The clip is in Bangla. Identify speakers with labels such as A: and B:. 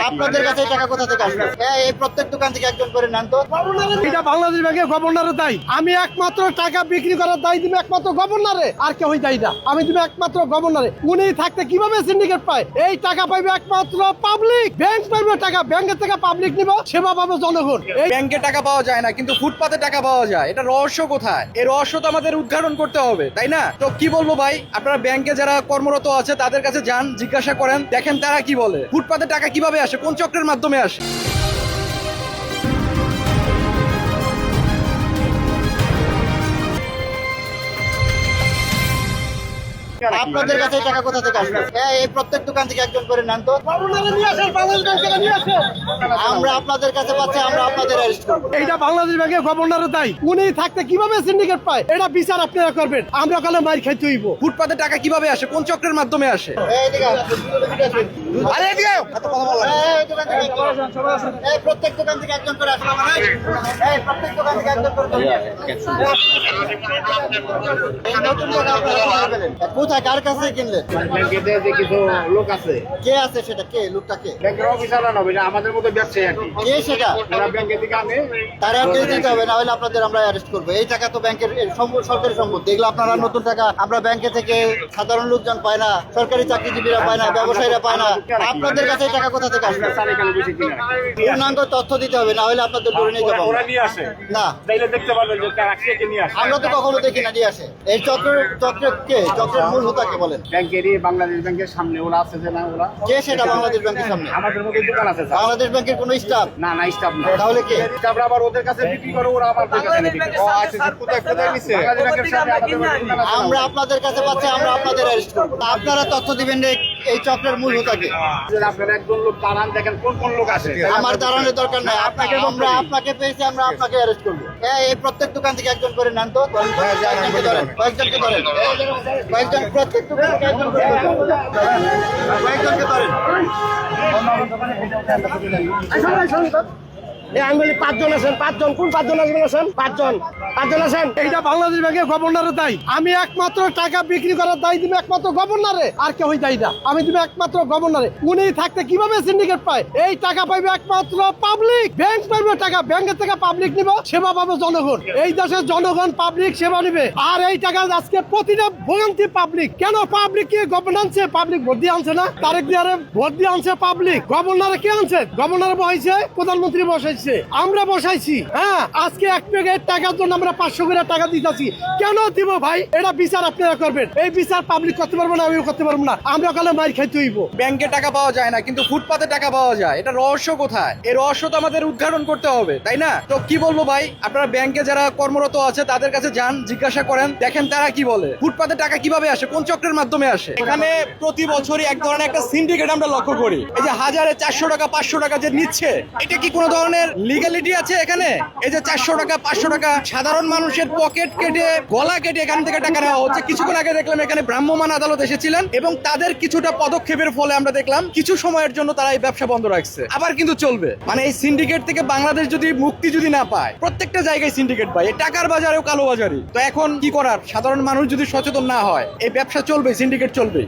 A: আপনাদের কাছে এই টাকা কোথা থেকে আসবে? এই প্রত্যেক দোকান থেকে একজন করে নেন তো।
B: এটা বাংলাদেশ ব্যাংকের গভর্নরের দায়ী। আমি একমাত্র টাকা বিক্রি করার দায়ী দিবে একমাত্র গভর্নরে, আর কেউই দায়ী না। আমি দিবে একমাত্র গভর্নরে। উনি থাকতে কিভাবে সিন্ডিকেট পায়? এই টাকা পাইবে একমাত্র পাবলিক। ব্যাংক পাইবে টাকা, ব্যাংকের থেকে পাবলিক নিব, সেবা পাবে জনগণ। এই
C: ব্যাংকে টাকা পাওয়া যায় না, কিন্তু ফুটপাতে টাকা পাওয়া যায়। এটা রহস্য কোথায়? এই রহস্য তো আমাদের উদ্ঘাটন করতে হবে, তাই না? তো কি বলবো ভাই, আপনারা ব্যাংকে যারা কর্মরত আছে তাদের কাছে যান, জিজ্ঞাসা করেন, দেখেন তারা কি বলে। ফুটপাতে টাকা কিভাবে আসে, কোন চক্রের মাধ্যমে আসে।
A: আপনাদের কাছে এই টাকা কোথা থেকে আসবে? এই প্রত্যেক দোকান থেকে একজন করে নেন তো।
B: গভর্নরে নিয়ে আসেন, বাংলাদেশ ব্যাংক থেকে নিয়ে আসেন।
A: আমরা আপনাদের কাছে পাচ্ছি, আমরা আপনাদের অ্যারেস্ট করবো।
B: এইটা বাংলাদেশ ব্যাংকের গভর্নরের দায়ী। উনি থাকতে কিভাবে সিন্ডিকেট পায়? এটা বিচার আপনারা করবেন। আমরা কালে মার খাইতে হইব।
C: ফুটপাতে টাকা কিভাবে আসে, কোন চক্রের মাধ্যমে আসে।
A: এইদিকে আসুন।
C: আরে এদিকে আয়।
A: এত কথা বলা লাগে। এই দোকান থেকে এই প্রত্যেক দোকান থেকে একজন করে আসলে আমার এই প্রত্যেক দোকান থেকে একজন করে এই নতুন টাকা আপনারা কোথায় পেলেন? কোথায়, কার কাছে কিনলেন?
D: ব্যাংকে যে কিছু লোক আছে,
A: কে আছে সেটা? কে লোকটা? কে
D: ব্যাংকের অফিসাররা নবে না, আমাদের মতো ব্যবসায়ী আর কি।
A: কে সেটা?
D: ওরা ব্যাংকে থেকে আনে।
A: তারা অ্যাড্রেস দিতে হবে, না হলে আপনাদের আমরা অ্যারেস্ট করবো। এই টাকা তো ব্যাংকের সরকারি সম্পত্তি। এগুলো আপনারা নতুন টাকা আমরা ব্যাংকে থেকে সাধারণ লোকজন পায় না, সরকারি চাকরিজীবীরা পায় না, ব্যবসায়ীরা পায় না। আপনাদের কাছে এই টাকা কোথা থেকে আসবে?
D: স্যার এখানে বসে কিনা
A: পূর্ণাঙ্গ তথ্য দিতে হবে, না হলে আপনাদের ধরে নিয়ে যাবো
D: ওরা
A: আমরা।
D: নিয়ে আসে,
A: না,
D: তাইলে দেখতে পারবেন যে কারা কে নিয়ে আসে।
A: আমরা তো কখনো দেখি না নিয়ে আসে। এই চক্রের কে? চক্রের মূল হোতাকে বলেন।
D: ব্যাংকেরই বাংলাদেশ ব্যাংকের সামনে ওরা আছে যে না, ওরা
A: কে সেটা বাংলাদেশ ব্যাংকের সামনে?
D: আমাদের মতো দোকান আছে স্যার।
A: বাংলাদেশ ব্যাংকের কোনো স্টাফ?
D: না না, স্টাফ না।
A: তাহলে কে?
D: স্টাফরা আবার ওদের কাছে বিক্রি করে, ওরা আবার ওদের কাছে বিক্রি করে। ও আচ্ছা, কোথায় কোথায় নিছে? বাংলাদেশ ব্যাংকের সামনে আমাদের দোকান আছে।
A: আমরা আপনাদের কাছে পাচ্ছি, আমরা আপনাদের অ্যারেস্ট করবো। আপনারা তথ্য দিবেন যে এই চক্রের মূল হোতাকে।
D: আপনারা একজন লোক দাঁড়ান, দেখেন কোন কোন লোক আসে।
A: আমার দাঁড়ানোর দরকার নাই, আমরা আপনাকে পেয়েছি, আমরা আপনাকে অ্যারেস্ট করবো। এই প্রত্যেক দোকান থেকে একজন করে নেন তো। কয়েকজনকে ধরেন, কয়েকজনকে ধরেন, কয়েকজন, প্রত্যেক দোকান থেকে একজন করে ধরেন। কয়েকজনকে ধরেন।
B: এই আঙ্গুলি পাঁচজন আছেন, পাঁচজন। কোন পাঁচজন আছেন? পাঁচজন আছেন। এইটা বাংলাদেশ ব্যাংকের গভর্নরের দায়ী। আমি একমাত্র টাকা বিক্রি করার দায়ী দিবে একমাত্র গভর্নরে, আর কেউই দায়ী না। আমি দিবে একমাত্র গভর্নরে। উনি থাকতে কিভাবে সিন্ডিকেট পায়? এই টাকা পাইবে একমাত্র পাবলিক। ব্যাংক পাইবে টাকা, ব্যাংকের থেকে পাবলিক নিব, সেবা পাবে জনগণ। এই দেশের জনগণ পাবলিক সেবা নিবে, আর এই টাকা আজকে প্রতিটা ভোগান্তি পাবলিক। কেন পাবলিক? কি গভর্নরছে? পাবলিক ভোট দিয়ে আনছে না? তারেক দিয়ারে ভোট দিয়ে আনছে পাবলিক। গভর্নরে কে আনছে? গভর্নরে বসাইছে, প্রধানমন্ত্রী বসাইছে, আমরা বসাইছি। হ্যাঁ, আজকে এক প্যাকেট টাকার জন্য আমরা 500 করে টাকা দিতেছি। কেন দিব ভাই? এটা বিচার আপনারা করবেন। এই বিচার পাবলিক করতে পারবো না, আমিও করতে পারবো না। আমরা কালে মার খাইতে হইব।
C: ব্যাংকে টাকা পাওয়া যায় না, কিন্তু ফুটপাতে টাকা পাওয়া যায়। এটা রহস্য কোথায়? এই রহস্য তো আমাদের উদ্ঘাটন করতে হবে, তাই না? তো কি বলবো ভাই, আপনারা ব্যাংকে যারা কর্মরত আছে তাদের কাছে যান, জিজ্ঞাসা করেন, দেখেন তারা কি বলে। ফুটপাতে টাকা কিভাবে আসে, কোন চক্রের মাধ্যমে আসে। এখানে প্রতি বছরই এক ধরনের একটা সিন্ডিকেট আমরা লক্ষ্য করি। এই যে হাজারে 400 টাকা 500 টাকা যে নিচ্ছে, এটা কি কোনো ধরনের লিগ্যালিটি আছে এখানে? এই যে 400 টাকা 500 টাকা সাধারণ মানুষের পকেট কেটে, গলা কেটে এখান থেকে টাকা নেওয়া হচ্ছে। কিছুক্ষণ আগে দেখলাম এখানে ভ্রাম্যমাণ আদালত এসেছিলেন, এবং তাদের কিছুটা পদক্ষেপের ফলে আমরা দেখলাম কিছু সময়ের জন্য তারা এই ব্যবসা বন্ধ রাখছে, আবার কিন্তু চলবে। মানে এই সিন্ডিকেট থেকে বাংলাদেশ যদি মুক্তি না পায়, প্রত্যেকটা জায়গায় সিন্ডিকেট পায়, এই টাকার বাজারেও কালোবাজারি। তো এখন কি করার? সাধারণ মানুষ যদি সচেতন না হয়, এই ব্যবসা চলবে, সিন্ডিকেট চলবে।